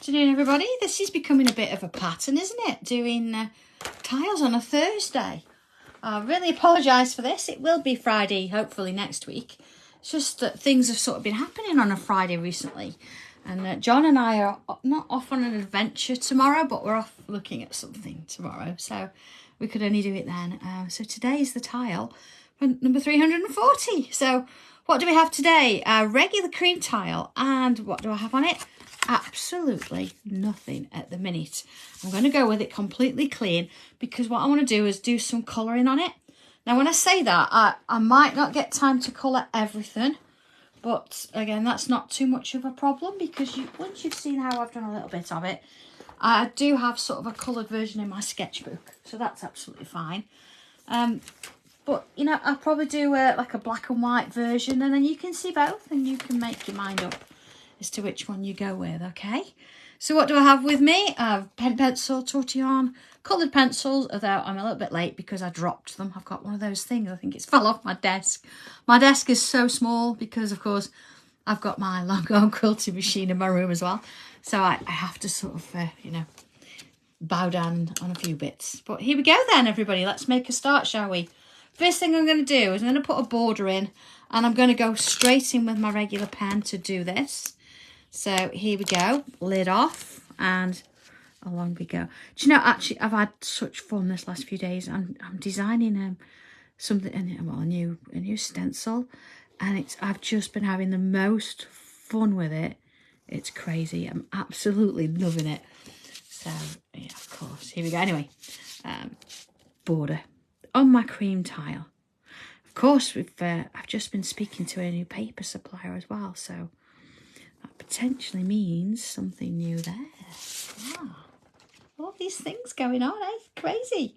afternoon, everybody. This is becoming a bit of a pattern, isn't it? Doing tiles on a Thursday. I really apologise for this. It will be Friday, hopefully next week. It's just that things have sort of been happening on a Friday recently. And John and I are not off on an adventure tomorrow, but we're off looking at something tomorrow. So we could only do it then. So today is the tile for number 340. So what do we have today? A regular cream tile. And what do I have on it? Absolutely nothing at the minute. I'm going to go with it completely clean because what I want to do is do some colouring on it. Now when I say that, I might not get time to colour everything, but again, that's not too much of a problem because once you've seen how I've done a little bit of it, I do have sort of a coloured version in my sketchbook, so that's absolutely fine. But you know, I'll probably do like a black and white version, and then you can see both and you can make your mind up as to which one you go with, okay? So what do I have with me? I have pen, pencil, tortillon, coloured pencils, although I'm a little bit late because I dropped them. I've got one of those things, I think it's fell off my desk. My desk is so small because, of course, I've got my long arm quilting machine in my room as well. So I have to sort of, you know, bow down on a few bits. But here we go then, everybody. Let's make a start, shall we? First thing I'm going to do is I'm going to put a border in, and I'm going to go straight in with my regular pen to do this. So here we go, lid off, and along we go. Do you know, actually, I've had such fun this last few days. I'm designing something, well, a new stencil, and I've just been having the most fun with it. It's crazy. I'm absolutely loving it. So yeah, of course, here we go. Anyway, border on my cream tile. Of course, I've just been speaking to a new paper supplier as well, so that potentially means something new there. Ah, all these things going on, eh? Crazy.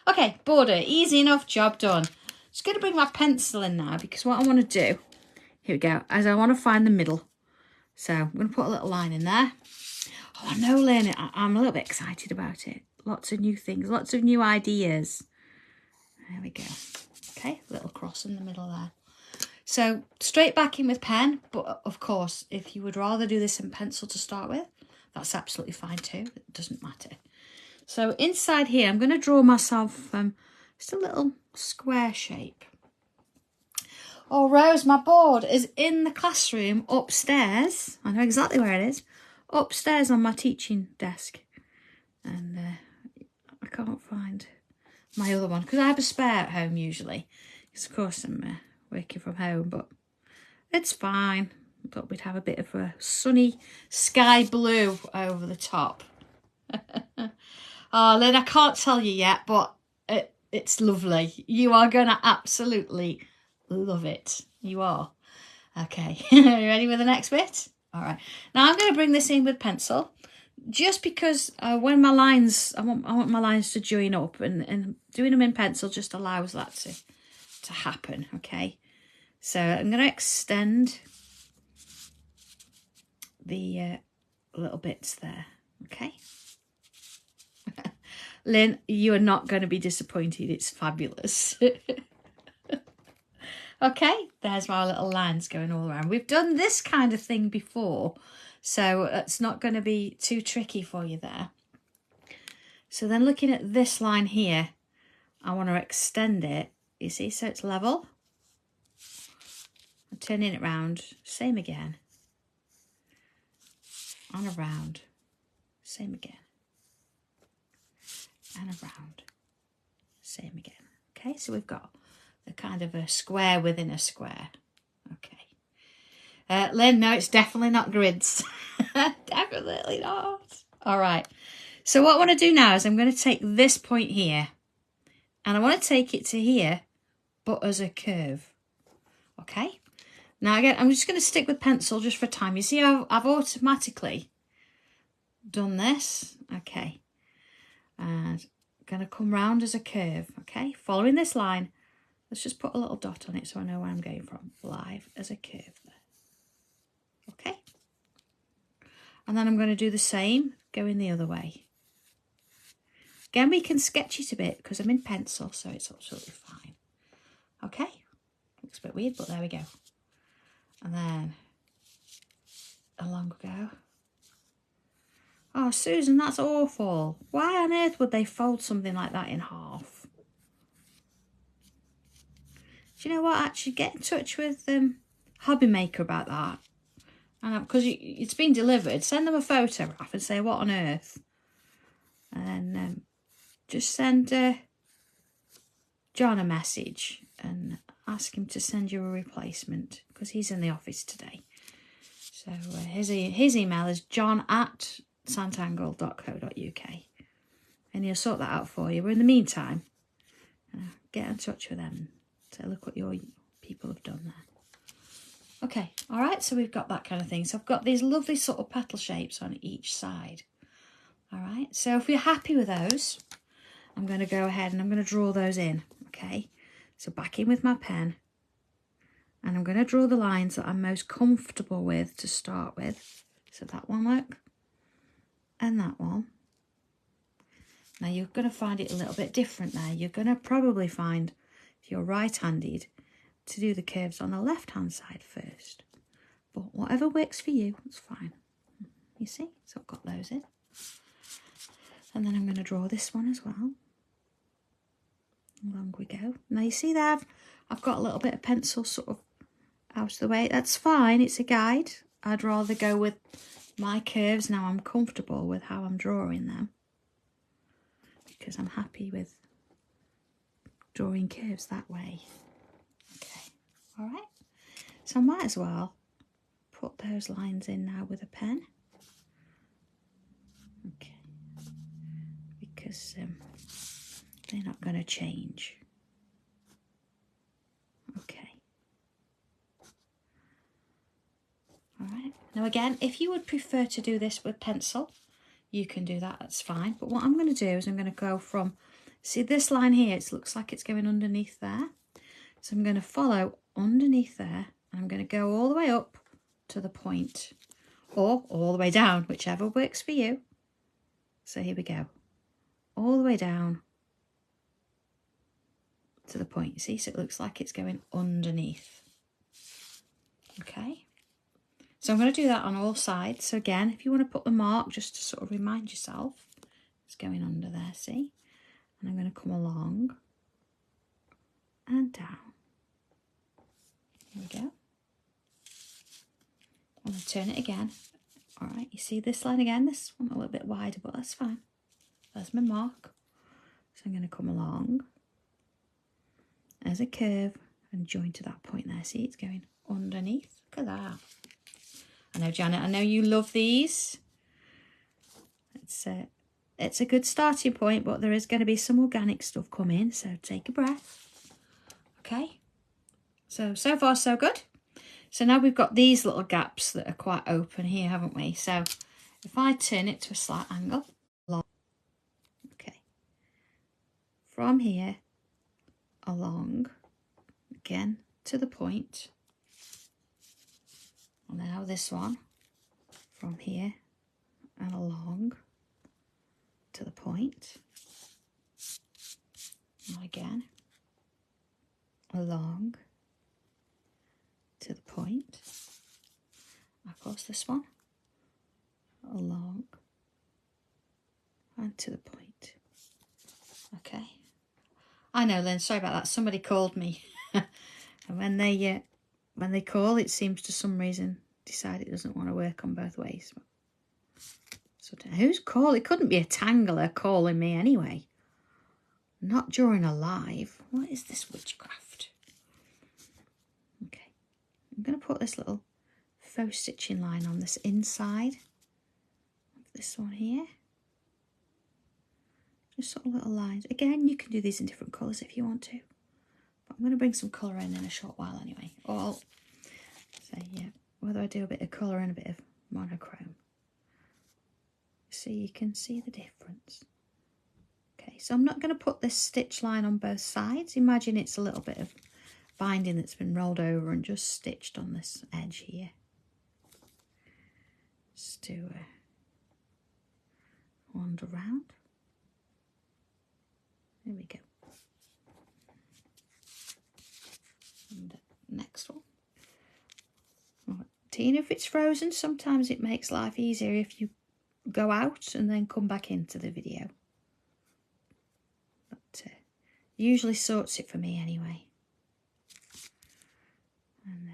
Okay, border, easy enough, job done. Just going to bring my pencil in now because what I want to do, here we go, is I want to find the middle. So I'm going to put a little line in there. Oh, I know, Lynn, I'm a little bit excited about it. Lots of new things, lots of new ideas. There we go. Okay, little cross in the middle there. So straight back in with pen, but of course, if you would rather do this in pencil to start with, that's absolutely fine too. It doesn't matter. So inside here, I'm going to draw myself just a little square shape. Oh, Rose, my board is in the classroom upstairs. I know exactly where it is. Upstairs on my teaching desk. And I can't find my other one because I have a spare at home usually. Because of course I'm working from home, but it's fine. I thought we'd have a bit of a sunny sky blue over the top. Oh, Lynn, I can't tell you yet, but it's lovely. You are going to absolutely love it. You are. Okay, are you ready with the next bit? All right. Now I'm going to bring this in with pencil, just because when my lines, I want my lines to join up, and doing them in pencil just allows that to happen. Okay. So I'm going to extend the little bits there. Okay. Lynn, you are not going to be disappointed. It's fabulous. Okay, there's my little lines going all around. We've done this kind of thing before, so it's not going to be too tricky for you there. So then looking at this line here, I want to extend it, you see, so it's level. I'm turning it round, same again. And around, same again. And around, same again. Okay, so we've got the kind of a square within a square. Okay. Lynn, no, it's definitely not grids. Definitely not. All right. So what I want to do now is I'm going to take this point here, and I want to take it to here, but as a curve. Okay. Now again, I'm just going to stick with pencil just for time. You see how I've automatically done this. Okay. And I'm going to come round as a curve. Okay. Following this line. Let's just put a little dot on it so I know where I'm going from. Live as a curve there. Okay. And then I'm going to do the same, going the other way. Again, we can sketch it a bit because I'm in pencil, so it's absolutely fine. Okay. Looks a bit weird, but there we go. And then along we go. Susan, that's awful. Why on earth would they fold something like that in half? Do you know what? Actually, get in touch with Hobby Maker about that. And because it's been delivered, send them a photograph and say, what on earth? And then just send John a message and ask him to send you a replacement, because he's in the office today. So his email is john@sanntangle.co.uk, and he'll sort that out for you. But in the meantime, get in touch with them. Say, look what your people have done there. Okay, all right, so we've got that kind of thing. So I've got these lovely sort of petal shapes on each side. All right, so if we're happy with those, I'm going to go ahead and I'm going to draw those in, okay? So back in with my pen, and I'm going to draw the lines that I'm most comfortable with to start with. So that one, look, and that one. Now you're going to find it a little bit different there. You're going to probably find, if you're right-handed, to do the curves on the left-hand side first. But whatever works for you, it's fine. You see? So I've got those in. And then I'm going to draw this one as well. Along we go. Now you see there, I've got a little bit of pencil sort of out of the way. That's fine, it's a guide. I'd rather go with my curves now I'm comfortable with how I'm drawing them, because I'm happy with drawing curves that way. Okay, all right. So I might as well put those lines in now with a pen. Okay, because they're not going to change. Okay. All right. Now again, if you would prefer to do this with pencil, you can do that, that's fine. But what I'm going to do is I'm going to go from, see this line here, it looks like it's going underneath there. So I'm going to follow underneath there, and I'm going to go all the way up to the point, or all the way down, whichever works for you. So here we go. All the way down to the point, you see? So it looks like it's going underneath. Okay. So I'm going to do that on all sides. So again, if you want to put the mark just to sort of remind yourself, it's going under there, see? And I'm going to come along and down. Here we go. I'm going to turn it again. All right, you see this line again? This one a little bit wider, but that's fine. There's my mark. So I'm going to come along as a curve and join to that point there. See, it's going underneath. Look at that. I know, Janet, I know you love these. It's a good starting point, but there is going to be some organic stuff coming, so take a breath. Okay, so far so good. So now we've got these little gaps that are quite open here, haven't we? So if I turn it to a slight angle, okay, from here along, again to the point, and now this one, from here and along to the point, and again along to the point, of course this one, along and to the point. Okay, I know, Lynn, sorry about that, somebody called me. And when they call, it seems to some reason decide it doesn't want to work on both ways. So who's calling? It couldn't be a tangler calling me anyway. Not during a live. What is this witchcraft? Okay, I'm going to put this little faux stitching line on this inside of this one here. Just sort of little lines. Again, you can do these in different colours if you want to. But I'm going to bring some colour in a short while anyway. Or I'll say, yeah, whether I do a bit of colour and a bit of monochrome. So you can see the difference. Okay, so I'm not going to put this stitch line on both sides. Imagine it's a little bit of binding that's been rolled over and just stitched on this edge here. Just to wander around. There we go. And next one. Right. Tina, if it's frozen, sometimes it makes life easier if you go out and then come back into the video. But usually sorts it for me anyway. And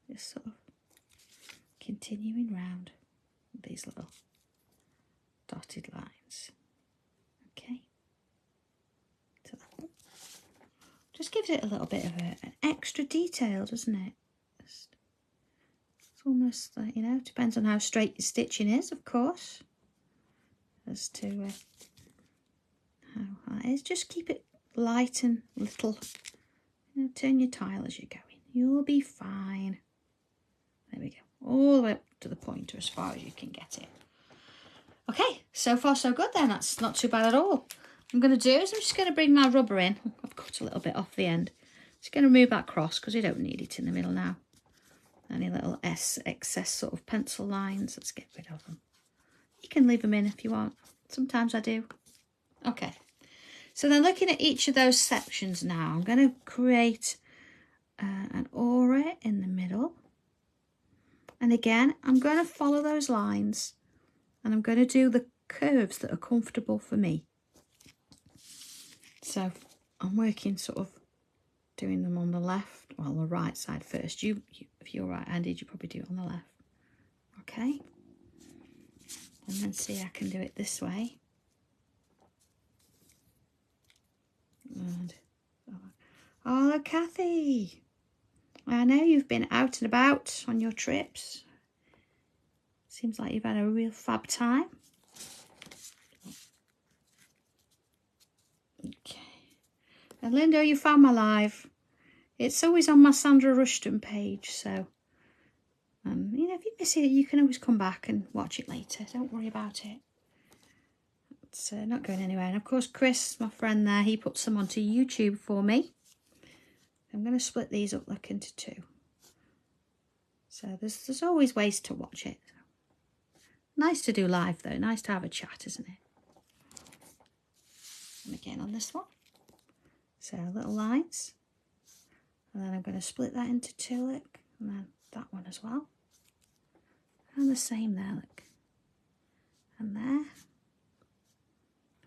just sort of continuing round these little dotted lines. Okay. So that just gives it a little bit of an extra detail, doesn't it? It's almost like, you know, depends on how straight your stitching is, of course, as to how that is. Just keep it light and little. You know, turn your tile as you're going. You'll be fine. There we go. All the way up to the pointer as far as you can get it. Okay, so far so good then. That's not too bad at all. What I'm going to do is I'm just going to bring my rubber in. I've cut a little bit off the end. Just going to remove that cross because we don't need it in the middle now. Any little excess sort of pencil lines, let's get rid of them. You can leave them in if you want. Sometimes I do. Okay. So then looking at each of those sections now, I'm going to create an aura in the middle. And again, I'm going to follow those lines and I'm going to do the curves that are comfortable for me. So I'm working sort of doing them on the left, well, the right side first. You if you're right-handed, you probably do it on the left. Okay. And then see, I can do it this way. And, oh, Kathy, I know you've been out and about on your trips. Seems like you've had a real fab time. Okay. And Linda, you found my live. It's always on my Sandra Rushton page, so you know, if you miss it, you can always come back and watch it later. Don't worry about it. It's not going anywhere. And of course, Chris, my friend there, he put some onto YouTube for me. I'm going to split these up like into two. So there's always ways to watch it. Nice to do live though. Nice to have a chat, isn't it? And again on this one. So little lines. And then I'm going to split that into two, look. And then that one as well. And the same there, look. And there.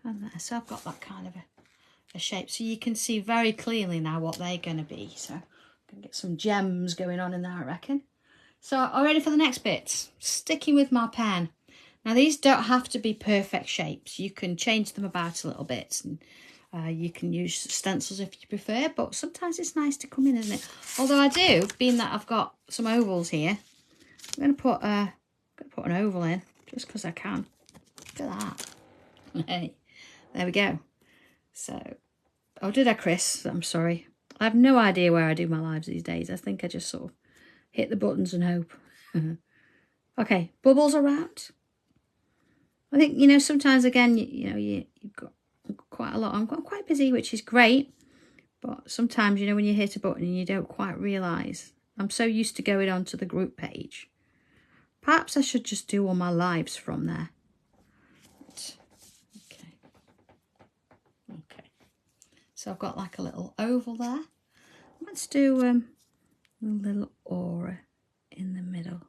And there. So I've got that kind of a shape. So you can see very clearly now what they're going to be. So I'm going to get some gems going on in there, I reckon. So I'm ready for the next bit. Sticking with my pen. Now these don't have to be perfect shapes. You can change them about a little bit. And you can use stencils if you prefer, but sometimes it's nice to come in, isn't it? Although I do, being that I've got some ovals here, I'm going to put an oval in just because I can. Look at that. Hey, there we go. So, oh, did I, Chris? I'm sorry. I have no idea where I do my lives these days. I think I just sort of hit the buttons and hope. Okay, bubbles around. I think, you know, sometimes again, you know, you've got quite a lot. I'm quite busy, which is great. But sometimes, you know, when you hit a button and you don't quite realise. I'm so used to going onto the group page. Perhaps I should just do all my lives from there. Okay. Okay. So I've got like a little oval there. Let's do a little aura in the middle.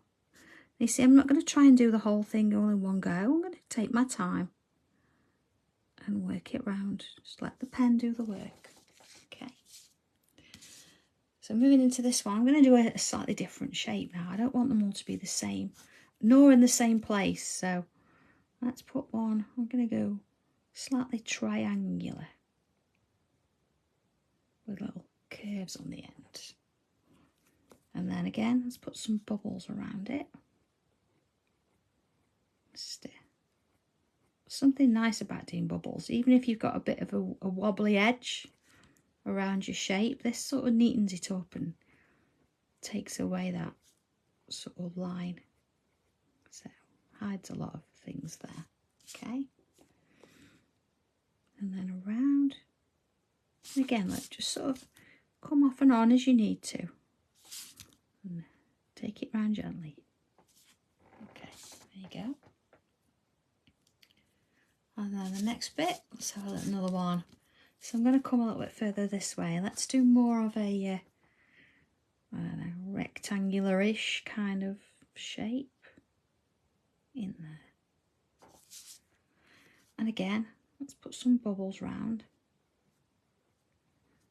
You see, I'm not going to try and do the whole thing all in one go. I'm going to take my time and work it round. Just let the pen do the work. Okay. So moving into this one, I'm going to do a slightly different shape now. I don't want them all to be the same, nor in the same place. So let's put one. I'm going to go slightly triangular with little curves on the end. And then again, let's put some bubbles around it. Just something nice about doing bubbles, even if you've got a bit of a wobbly edge around your shape, this sort of neatens it up and takes away that sort of line. So hides a lot of things there. Okay. And then around. And again, like just sort of come off and on as you need to. And take it round gently. Okay, there you go. And then the next bit, let's have another one. So I'm going to come a little bit further this way. Let's do more of a, I don't know, rectangular-ish kind of shape in there. And again, let's put some bubbles round.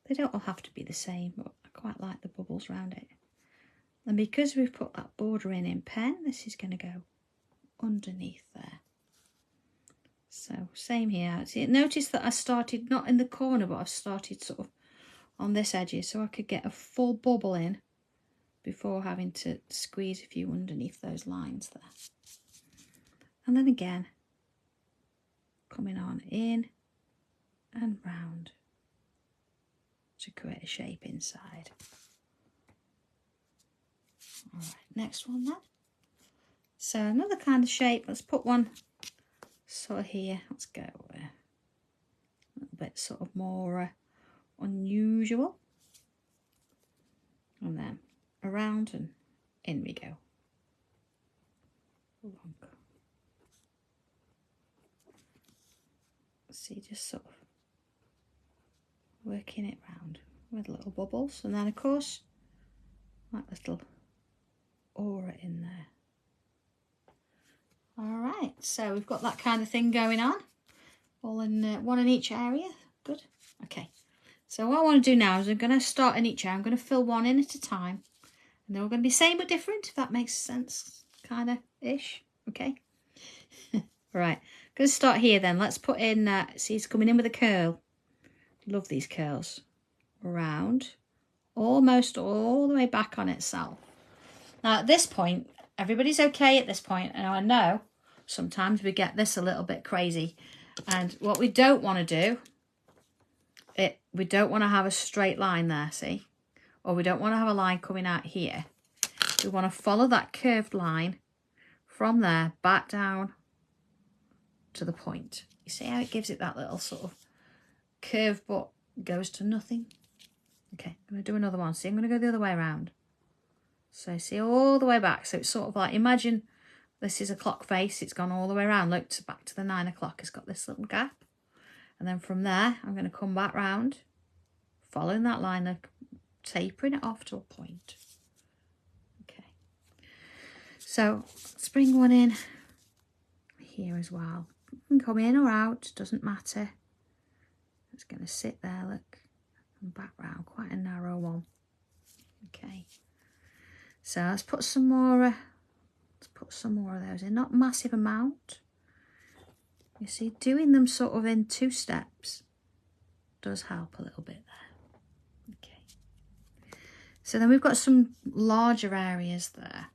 They don't all have to be the same, but I quite like the bubbles round it. And because we've put that border in pen, this is going to go underneath there. So same here. See, notice that I started not in the corner, but I've started sort of on this edge here, so I could get a full bubble in before having to squeeze a few underneath those lines there. And then again, coming on in and round to create a shape inside. All right, next one then. So another kind of shape, let's put one sort of here. Let's go a little bit sort of more unusual. And then around and in we go. See, just sort of working it round with little bubbles. And then of course, that little aura in there. All right, so we've got that kind of thing going on, all in one in each area. Good. Okay, so what I want to do now is I'm going to start in each area. I'm going to fill one in at a time, and then we're going to be same but different, if that makes sense, kind of ish. Okay. Right, going to start here then. Let's put in, see, it's coming in with a curl. Love these curls. Around, almost all the way back on itself. Now at this point, everybody's okay at this point, and I know sometimes we get this a little bit crazy, and what we don't want to do, we don't want to have a straight line there, see, or we don't want to have a line coming out here. We want to follow that curved line from there back down to the point. You see how it gives it that little sort of curve but goes to nothing? Okay, I'm going to do another one. See, I'm going to go the other way around. So see, all the way back. So it's sort of like, imagine this is a clock face. It's gone all the way around. Look, back to the 9 o'clock. It's got this little gap. And then from there, I'm going to come back round, following that line, of tapering it off to a point. Okay. So let's bring one in here as well. You can come in or out, doesn't matter. It's going to sit there, look, and back round, quite a narrow one. Okay. So let's put some more of those in, not massive amount. You see, doing them sort of in 2 steps does help a little bit there. Okay. So then we've got some larger areas there.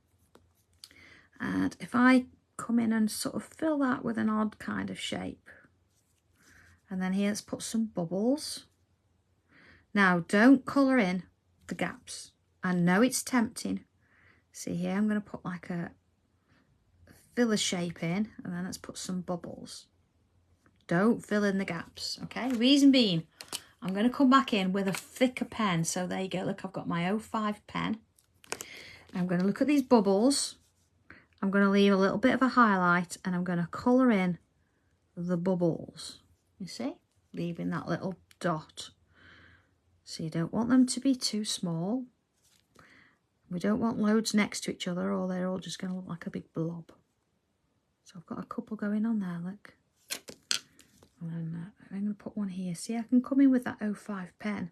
And if I come in and sort of fill that with an odd kind of shape. And then here, let's put some bubbles. Now, don't colour in the gaps. I know it's tempting. See here, I'm going to put like a filler shape in, and then let's put some bubbles. Don't fill in the gaps, okay? Reason being, I'm going to come back in with a thicker pen. So there you go. Look, I've got my 05 pen. I'm going to look at these bubbles. I'm going to leave a little bit of a highlight, and I'm going to colour in the bubbles. You see? Leaving that little dot. So you don't want them to be too small. We don't want loads next to each other, or they're all just going to look like a big blob. So I've got a couple going on there, look. And then I'm going to put one here. See, I can come in with that 05 pen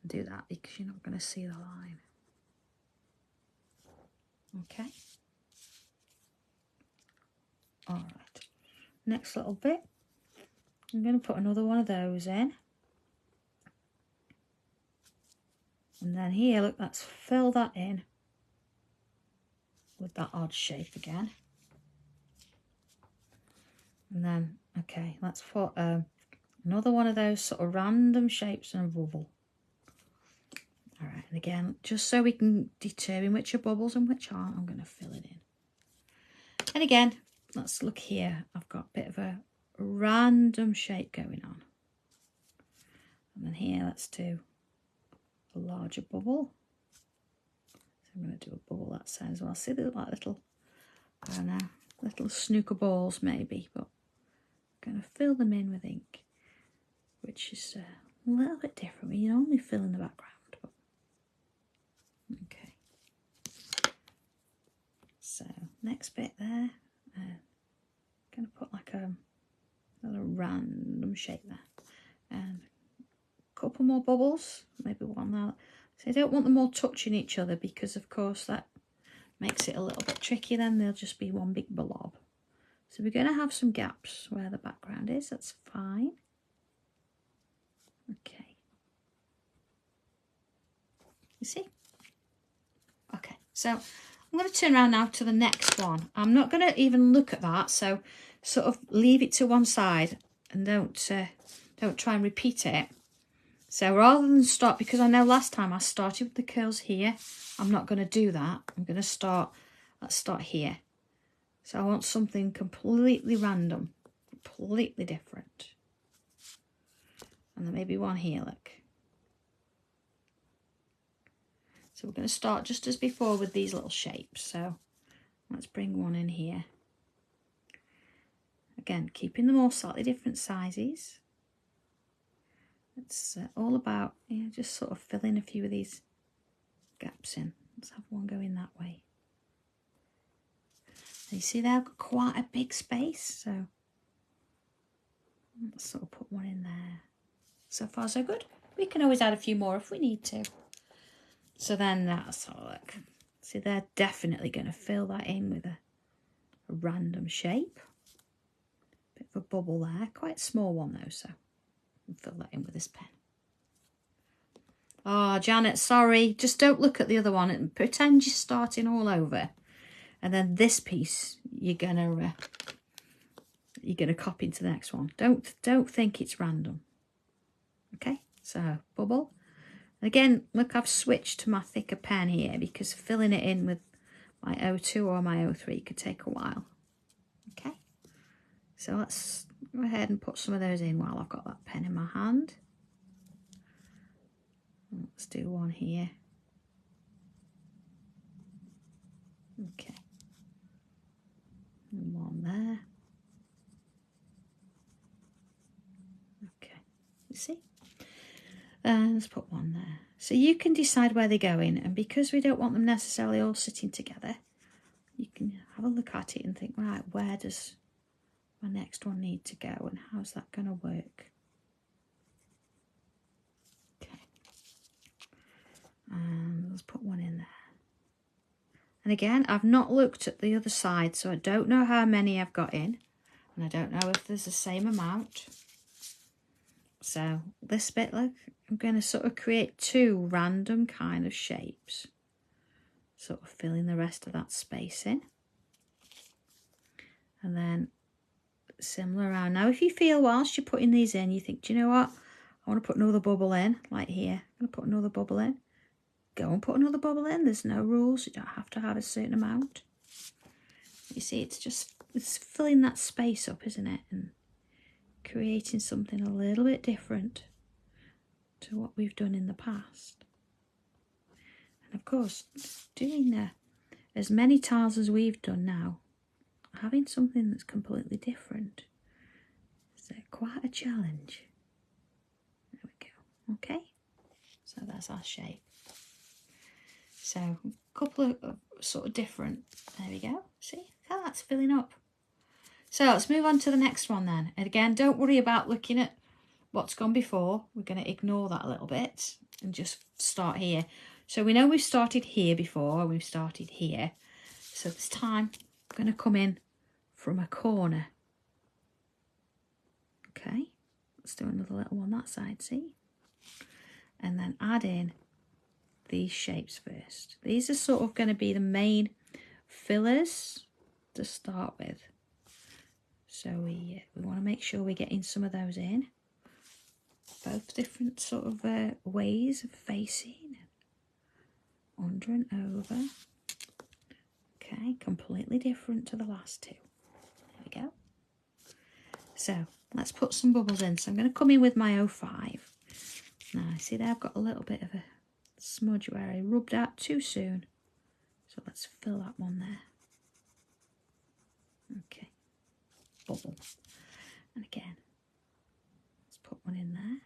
and do that because you're not going to see the line. Okay. All right. Next little bit. I'm going to put another one of those in. And then here, look, let's fill that in with that odd shape again. And then, okay, let's put another one of those sort of random shapes and a bubble. All right, and again, just so we can determine which are bubbles and which aren't, I'm going to fill it in. And again, let's look here. I've got a bit of a random shape going on. And then here, let's do a larger bubble. So I'm going to do a bubble that side as well. See, they look like little, I don't know, little snooker balls maybe, but I'm going to fill them in with ink, which is a little bit different. You only fill in the background. But... okay. So next bit there, I'm going to put like a A random shape there. And a couple more bubbles, maybe one there. So I don't want them all touching each other because of course that makes it a little bit tricky, then they'll just be one big blob. So we're going to have some gaps where the background is, that's fine. Okay. You see? Okay, so I'm going to turn around now to the next one. I'm not going to even look at that, so sort of leave it to one side and don't try and repeat it. So rather than start, because I know last time I started with the curls here, I'm not going to do that. I'm going to start, let's start here. So I want something completely random, completely different. And then maybe one here, look. So we're going to start just as before with these little shapes. So let's bring one in here. Again, keeping them all slightly different sizes. It's all about, you know, just sort of filling a few of these gaps in. Let's have one going that way. And you see there, I've got quite a big space, so let's sort of put one in there. So far so good. We can always add a few more if we need to. So then that's all. Look. See, they're definitely going to fill that in with a random shape. Bit of a bubble there, quite a small one though, so I'll fill that in with this pen. Oh, Janet, sorry. Just don't look at the other one and pretend you're starting all over. And then this piece you're gonna copy into the next one. Don't think it's random. Okay, so bubble. Again, look, I've switched to my thicker pen here because filling it in with my O2 or my O3 could take a while. Okay, so let's go ahead and put some of those in while I've got that pen in my hand. Let's do one here. Okay, and one there. Okay, you see? And let's put one there. So you can decide where they're going, and because we don't want them necessarily all sitting together, you can have a look at it and think, right, where does my next one need to go and how's that going to work? Okay. And let's put one in there. And again, I've not looked at the other side, so I don't know how many I've got in, and I don't know if there's the same amount. So this bit, look, I'm going to sort of create two random kind of shapes, sort of filling the rest of that space in. And then similar around. Now, if you feel whilst you're putting these in, you think, do you know what? I want to put another bubble in, like here. I'm going to put another bubble in. Go and put another bubble in. There's no rules. You don't have to have a certain amount. You see, it's filling that space up, isn't it? And creating something a little bit different to what we've done in the past. And of course, doing as many tiles as we've done now, having something that's completely different is quite a challenge. There we go. Okay, so that's our shape. So a couple of sort of different, there we go. See how that's filling up. So let's move on to the next one then. And again, don't worry about looking at what's gone before. We're going to ignore that a little bit and just start here. So we know we've started here before, we've started here. So this time I'm going to come in from a corner. Okay, let's do another little one that side, see? And then add in these shapes first. These are sort of going to be the main fillers to start with. So we want to make sure we're getting some of those in. Both different sort of ways of facing. Under and over. Okay, completely different to the last two. There we go. So let's put some bubbles in. So I'm going to come in with my 05. Now, see there, I've got a little bit of a smudge where I rubbed out too soon. So let's fill that one there. Okay. Bubble. And again, let's put one in there.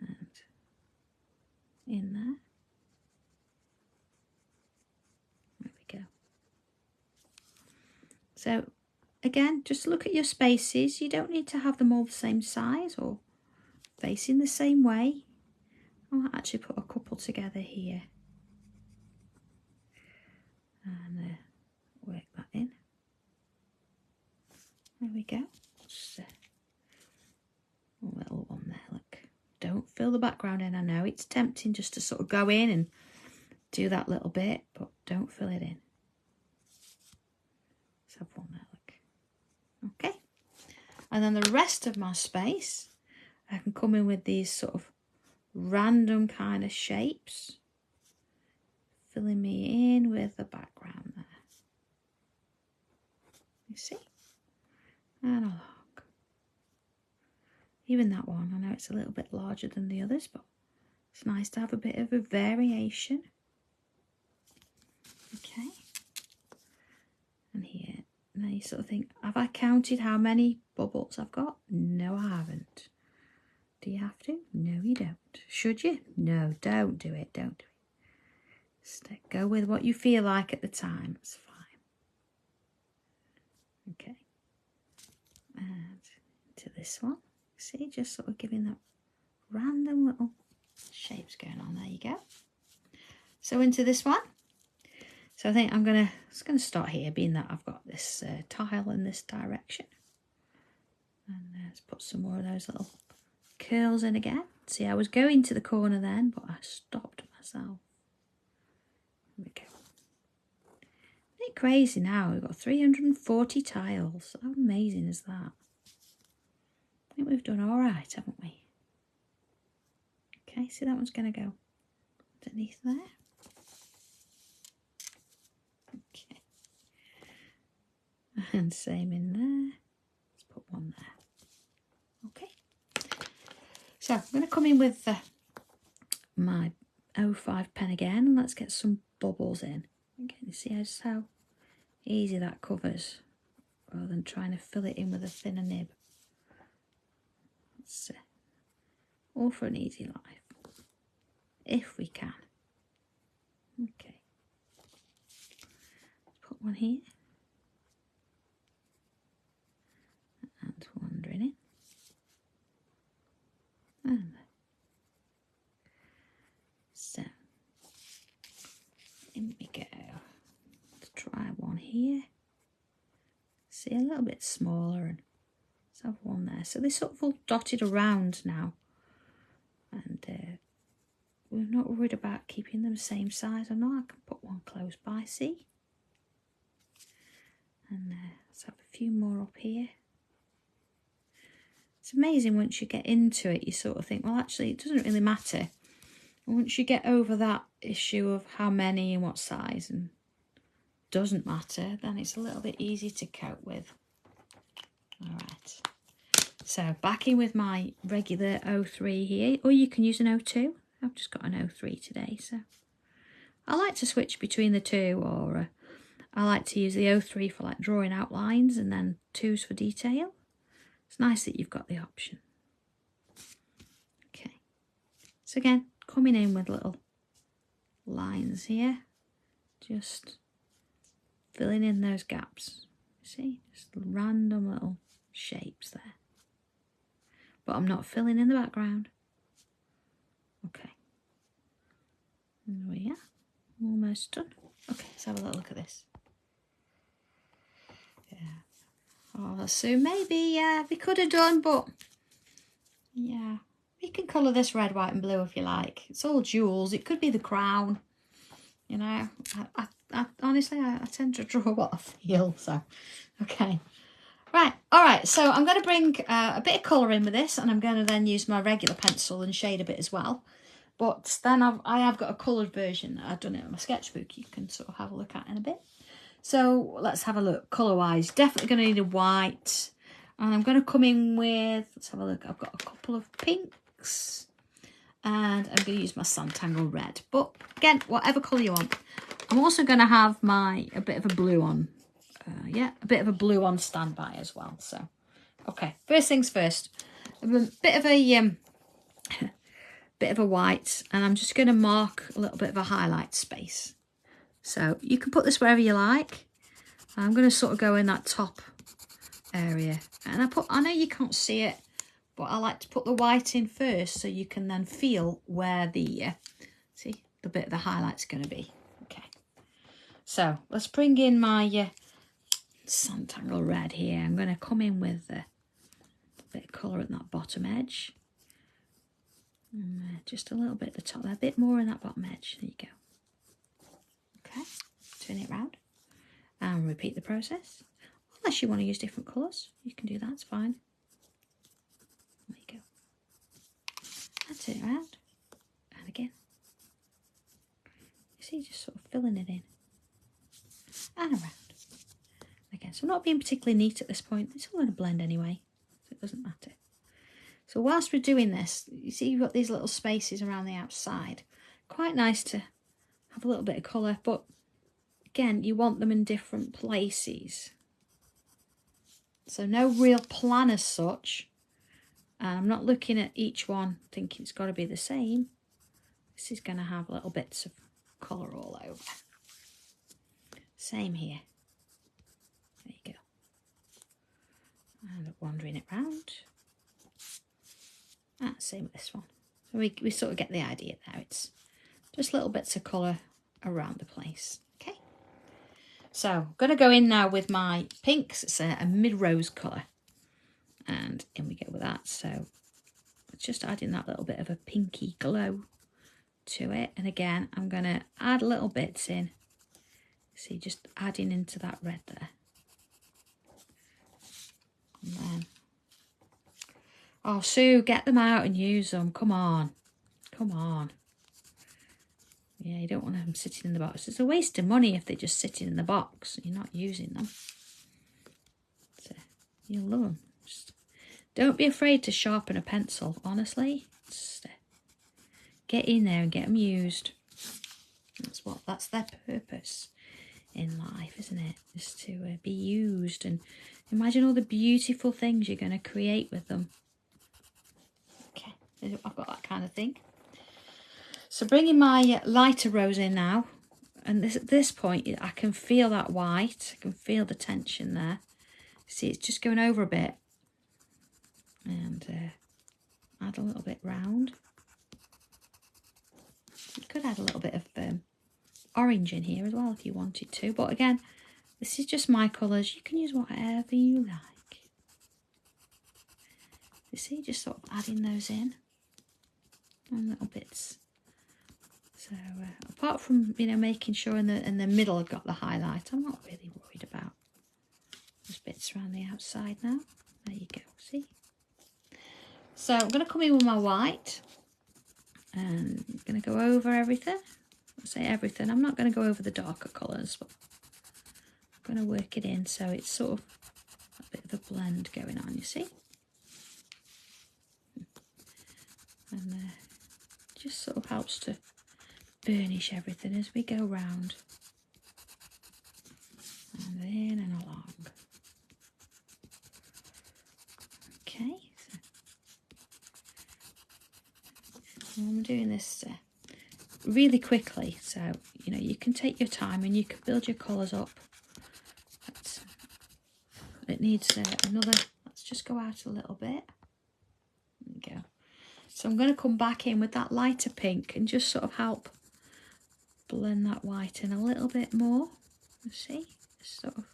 And in there. There we go. So again, just look at your spaces. You don't need to have them all the same size or facing the same way. I'll actually put a couple together here and work that in. There we go. Just a little one there, look. Don't fill the background in. I know it's tempting just to sort of go in and do that little bit, but don't fill it in. Let's have one there, look. Okay. And then the rest of my space, I can come in with these sort of random kind of shapes, filling me in with the background there. You see? And a look. Even that one, I know it's a little bit larger than the others, but it's nice to have a bit of a variation. Okay. And here, and then you sort of think, have I counted how many bubbles I've got? No, I haven't. Do you have to? No, you don't. Should you? No, don't do it. Don't do it. Just go with what you feel like at the time. It's fine. Okay. And to this one. See, just sort of giving that random little shapes going on. There you go. So into this one. So I think I'm just gonna start here, being that I've got this tile in this direction. And let's put some more of those little curls in again. See, I was going to the corner then, but I stopped myself. There we go. Isn't it crazy now? We've got 340 tiles. How amazing is that? I think we've done all right, haven't we? Okay, see, that one's going to go underneath there. Okay. And same in there. Let's put one there. Okay. So I'm going to come in with my 05 pen again, and let's get some bubbles in. Okay, you see just how easy that covers, rather than trying to fill it in with a thinner nib. That's all for an easy life, if we can. Okay, let's put one here and one in. And so in we go. Let's try one here. See, a little bit smaller, and let's have one there. So they're sort of all dotted around now, and we're not worried about keeping them the same size. I know I can put one close by, see? And let's have a few more up here. It's amazing once you get into it, you sort of think, well, actually, it doesn't really matter. And once you get over that issue of how many and what size and doesn't matter, then it's a little bit easy to cope with. All right. So back in with my regular 03 here, or you can use an 02. I've just got an 03 today, so I like to switch between the two, or I like to use the 03 for like drawing outlines and then 2s for detail. It's nice that you've got the option. Okay, so again, coming in with little lines here, just filling in those gaps. See, just random little shapes there. But I'm not filling in the background. Okay, there we are, almost done. Okay, let's have a little look at this. Yeah. Oh, so maybe we could have done, but yeah, you can colour this red, white and blue if you like. It's all jewels. It could be the crown, you know. I honestly, I tend to draw what I feel, so okay. Right, all right, so I'm going to bring a bit of colour in with this, and I'm going to then use my regular pencil and shade a bit as well. But then I have got a coloured version. I've done it on my sketchbook. You can sort of have a look at in a bit. So let's have a look colour-wise. Definitely going to need a white. And I'm going to come in with, let's have a look. I've got a couple of pinks. And I'm going to use my Sanntangle red. But again, whatever colour you want. I'm also going to have a bit of a blue on. Yeah, a bit of a blue on standby as well. So, okay. First things first. A bit of a white. And I'm just going to mark a little bit of a highlight space. So you can put this wherever you like. I'm going to sort of go in that top area. And I know you can't see it, but I like to put the white in first so you can then feel where the, see, the bit of the highlight's going to be. Okay. So let's bring in my Sanntangle red here. I'm going to come in with a bit of colour at that bottom edge. And, just a little bit at the top there, a bit more in that bottom edge. There you go. Okay, turn it round and repeat the process. Unless you want to use different colours, you can do that, it's fine. There you go. And turn it around. And again. You see, just sort of filling it in. And around. Again, so I'm not being particularly neat at this point. It's all going to blend anyway, so it doesn't matter. So whilst we're doing this, you see you've got these little spaces around the outside. Quite nice to have a little bit of colour, but again, you want them in different places. So no real plan as such. I'm not looking at each one thinking it's got to be the same. This is going to have little bits of colour all over. Same here. There you go. And wandering it round. Same with this one. So we sort of get the idea there. It's just little bits of colour around the place. Okay. So I'm going to go in now with my pinks. It's a mid-rose colour. And in we go with that. So it's just adding that little bit of a pinky glow to it. And again, I'm going to add little bits in. See, just adding into that red there. And then, oh, Sue, get them out and use them. Come on. Come on. Yeah, you don't want them sitting in the box. It's a waste of money if they're just sitting in the box and you're not using them. So you'll love them. Just don't be afraid to sharpen a pencil, honestly. Just get in there and get them used. That's their purpose in life, isn't it? Is to be used, and imagine all the beautiful things you're going to create with them. Okay, I've got that kind of thing. So bringing my lighter rose in now, and at this point I can feel that white, I can feel the tension there. See, it's just going over a bit, and add a little bit round. You could add a little bit of orange in here as well if you wanted to, but again, this is just my colours. You can use whatever you like. You see, just sort of adding those in and little bits. So apart from, you know, making sure in the middle I've got the highlight, I'm not really worried about those bits around the outside now. There you go, see? So I'm going to come in with my white and I'm going to go over everything. I say everything, I'm not going to go over the darker colours, but I'm going to work it in so it's sort of a bit of a blend going on, you see? And just sort of helps to burnish everything as we go round. And in and along. Okay. So I'm doing this really quickly, so you know you can take your time and you can build your colours up. It needs another, let's just go out a little bit. There we go. So I'm going to come back in with that lighter pink and just sort of help blend that white in a little bit more. You see, just sort of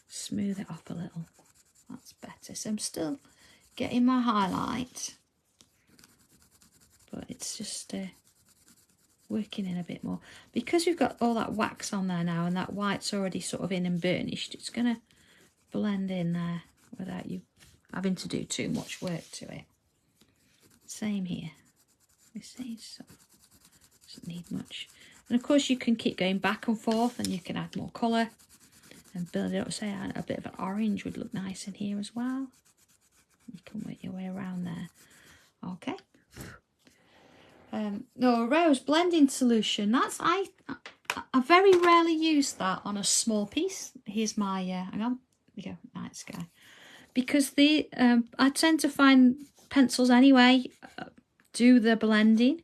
smooth it off a little. That's better. So I'm still getting my highlight, but it's just working in a bit more. Because we've got all that wax on there now and that white's already sort of in and burnished, it's going to blend in there without you having to do too much work to it. Same here. You see, so doesn't need much. And of course you can keep going back and forth and you can add more colour and build it up. Say a bit of an orange would look nice in here as well. You can work your way around there. Okay. No, a rose blending solution. That's I very rarely use that on a small piece. Here's my hang on. There we go, night sky. Because I tend to find pencils anyway do the blending,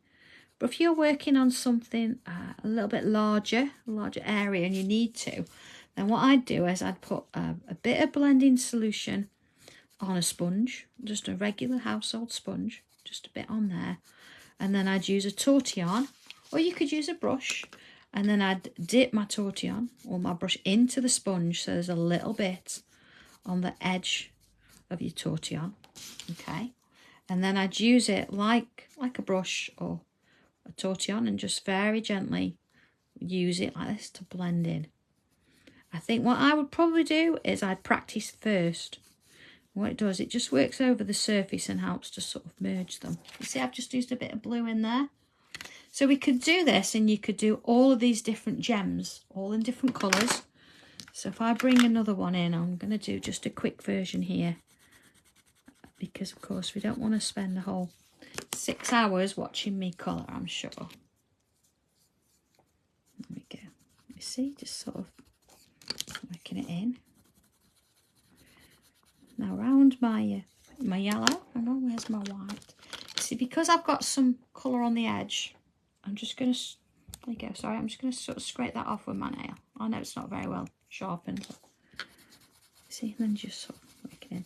but if you're working on something a little bit larger area and you need to, then what I'd do is I'd put a bit of blending solution on a sponge, just a regular household sponge, just a bit on there. And then I'd use a tortillon, or you could use a brush, and then I'd dip my tortillon or my brush into the sponge so there's a little bit on the edge of your tortillon, okay? And then I'd use it like a brush or a tortillon and just very gently use it like this to blend in. I think what I would probably do is I'd practice first. What it does, it just works over the surface and helps to sort of merge them. You see, I've just used a bit of blue in there. So we could do this, and you could do all of these different gems, all in different colours. So if I bring another one in, I'm going to do just a quick version here, because of course we don't want to spend the whole 6 hours watching me colour, I'm sure. There we go. You see, just sort of working it in. Now round my yellow, hang on, where's my white? See, because I've got some colour on the edge, I'm just going to, there you go, sorry, I'm just going to sort of scrape that off with my nail. I know it's not very well sharpened. See, and then just sort of work it in.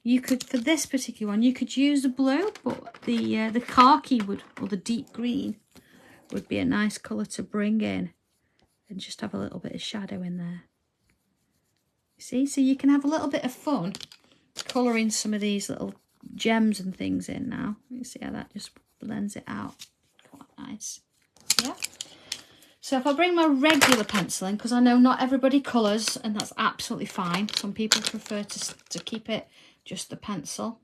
You could, for this particular one, you could use the blue, but the khaki would, or the deep green, would be a nice colour to bring in and just have a little bit of shadow in there. You see, so you can have a little bit of fun colouring some of these little gems and things in now. You see how that just blends it out. Quite nice. Yeah. So if I bring my regular pencil in, because I know not everybody colours, and that's absolutely fine. Some people prefer to keep it just the pencil.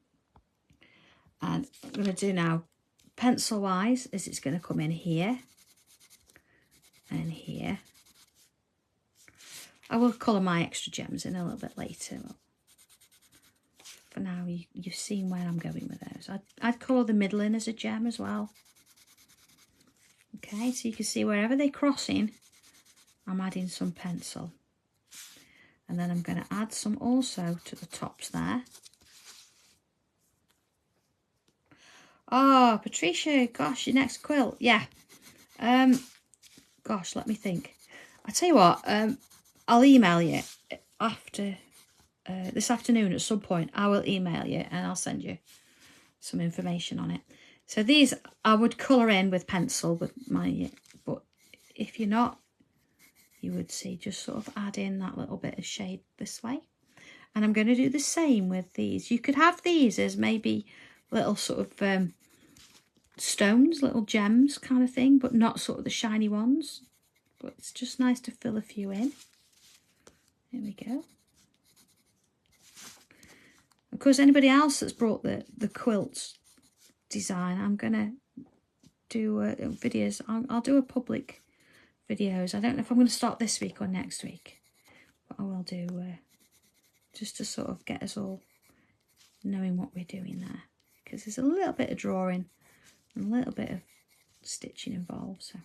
And what I'm going to do now, pencil-wise, is it's going to come in here and here. I will colour my extra gems in a little bit later. For now, you've seen where I'm going with those. I'd colour the middle in as a gem as well. Okay, so you can see wherever they're crossing, I'm adding some pencil. And then I'm going to add some also to the tops there. Oh, Patricia, gosh, your next quilt. Yeah. Gosh, let me think. I tell you what, I'll email you after this afternoon at some point. I will email you and I'll send you some information on it. So these I would colour in with pencil with my, but if you're not, you would see just sort of add in that little bit of shade this way. And I'm going to do the same with these. You could have these as maybe little sort of stones, little gems kind of thing, but not sort of the shiny ones. But it's just nice to fill a few in. There we go. Of course, anybody else that's brought the quilts design, I'm going to do videos. I'll do a public videos. I don't know if I'm going to start this week or next week, but I will do just to sort of get us all knowing what we're doing there, because there's a little bit of drawing and a little bit of stitching involved. So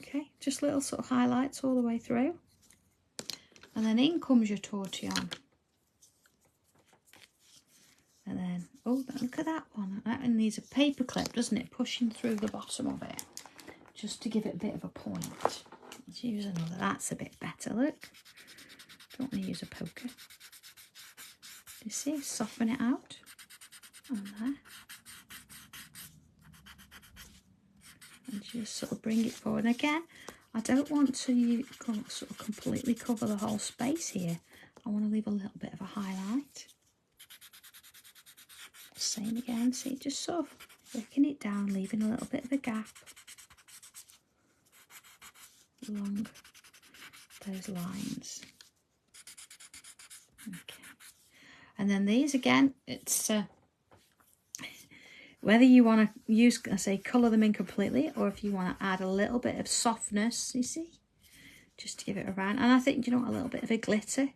okay, just little sort of highlights all the way through, and then in comes your tortillon. And then, oh, look at that one. That one needs a paper clip, doesn't it? Pushing through the bottom of it, just to give it a bit of a point. Let's use another. That's a bit better, look. Don't want to use a poker. You see, soften it out on there. And just sort of bring it forward. And again, I don't want to sort of completely cover the whole space here. I want to leave a little bit of a highlight. Same again, see, just sort of working it down, leaving a little bit of a gap along those lines. Okay, and then these again, it's whether you want to use, I say, colour them in completely, or if you want to add a little bit of softness, you see, just to give it around. And I think, you know, a little bit of a glitter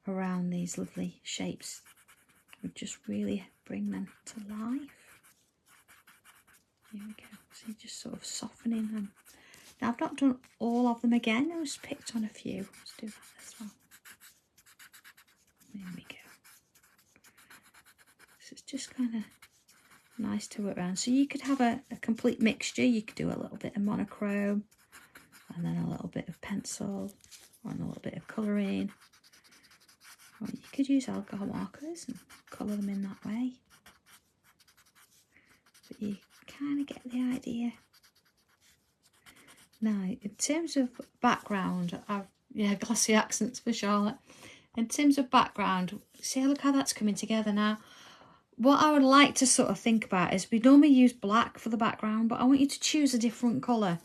around these lovely shapes would just really bring them to life. Here we go. So just sort of softening them. Now I've not done all of them again. I just picked on a few. Let's do that as well. There we go. So it's just kind of nice to work around. So you could have a complete mixture. You could do a little bit of monochrome, and then a little bit of pencil and a little bit of colouring. Or you could use alcohol markers and colour them in that way. But you kind of get the idea. Now, in terms of background, glossy accents for Charlotte. In terms of background, see, look how that's coming together now. What I would like to sort of think about is we normally use black for the background, but I want you to choose a different colour.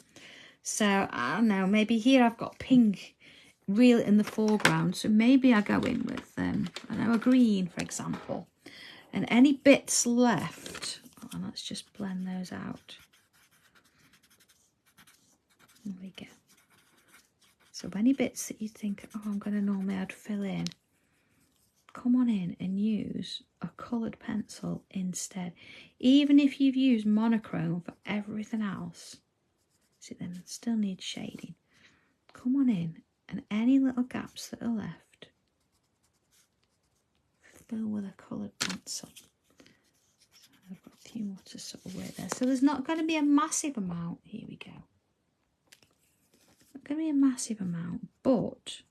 So, I don't know, maybe here I've got pink real in the foreground. So maybe I go in with, I don't know, a green, for example. And any bits left, let's just blend those out. There we go. So any bits that you think, oh, I'm going to normally add fill in, come on in and use a coloured pencil instead. Even if you've used monochrome for everything else, see, then it still needs shading. Come on in and any little gaps that are left, fill with a coloured pencil. So I've got a few more to sort of work there. So there's not going to be a massive amount. Here we go. Not going to be a massive amount, but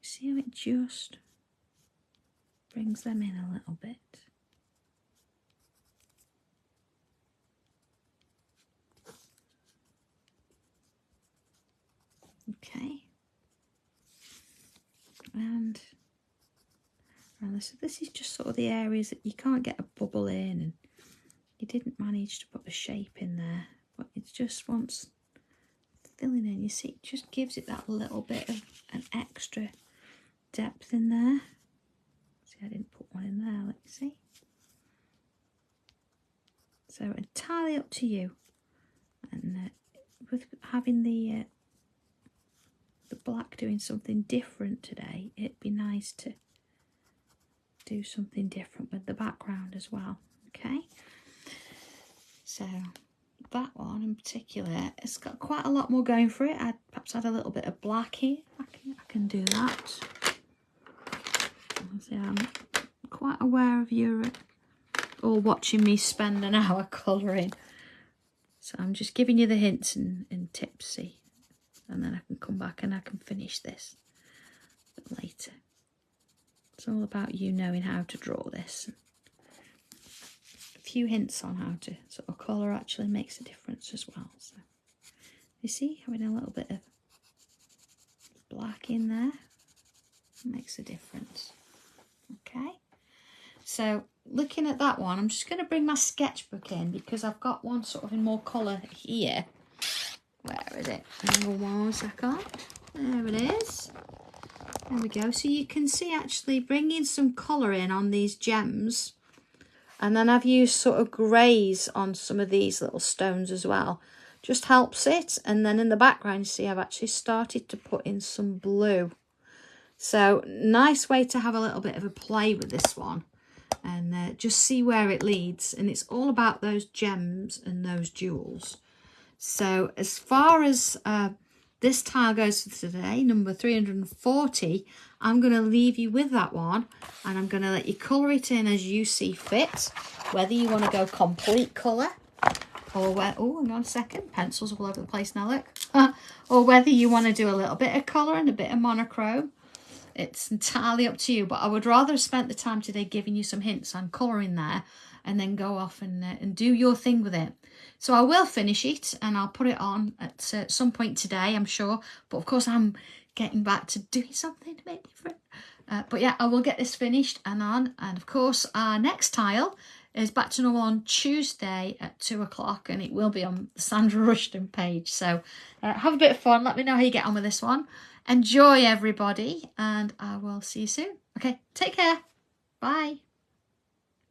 see how it just brings them in a little bit. Okay. And so this is just sort of the areas that you can't get a bubble in and you didn't manage to put a shape in there, but it just wants filling in. You see, it just gives it that little bit of an extra depth in there. See, I didn't put one in there, let's see. So entirely up to you. And with having the black doing something different today, it'd be nice to do something different with the background as well. Okay, so that one in particular, it's got quite a lot more going for it. I'd perhaps add a little bit of black here. I can do that. See, I'm quite aware of you all watching me spend an hour colouring, so I'm just giving you the hints and tips, see, and then I can come back and I can finish this a bit later. It's all about you knowing how to draw this. A few hints on how to sort of colour actually makes a difference as well. So you see, having a little bit of black in there makes a difference. Okay, so looking at that one, I'm just going to bring my sketchbook in because I've got one sort of in more colour here. Where is it? Hang on 1 second. There it is. There we go. So you can see actually bringing some colour in on these gems. And then I've used sort of greys on some of these little stones as well. Just helps it. And then in the background, you see I've actually started to put in some blue. So nice way to have a little bit of a play with this one. And just see where it leads. And it's all about those gems and those jewels. So as far as this tile goes for today, number 340, I'm going to leave you with that one, and I'm going to let you colour it in as you see fit, whether you want to go complete colour, or where, oh, hang on a second, pencils all over the place now, look, or whether you want to do a little bit of colour and a bit of monochrome. It's entirely up to you, but I would rather have spent the time today giving you some hints on colouring there, and then go off and do your thing with it. So I will finish it and I'll put it on at some point today, I'm sure. But of course I'm getting back to doing something a bit different. But yeah, I will get this finished and on. And of course our next tile is back to normal on Tuesday at 2 o'clock, and it will be on the Sandra Rushton page. So have a bit of fun. Let me know how you get on with this one. Enjoy, everybody, and I will see you soon. Okay, take care. Bye.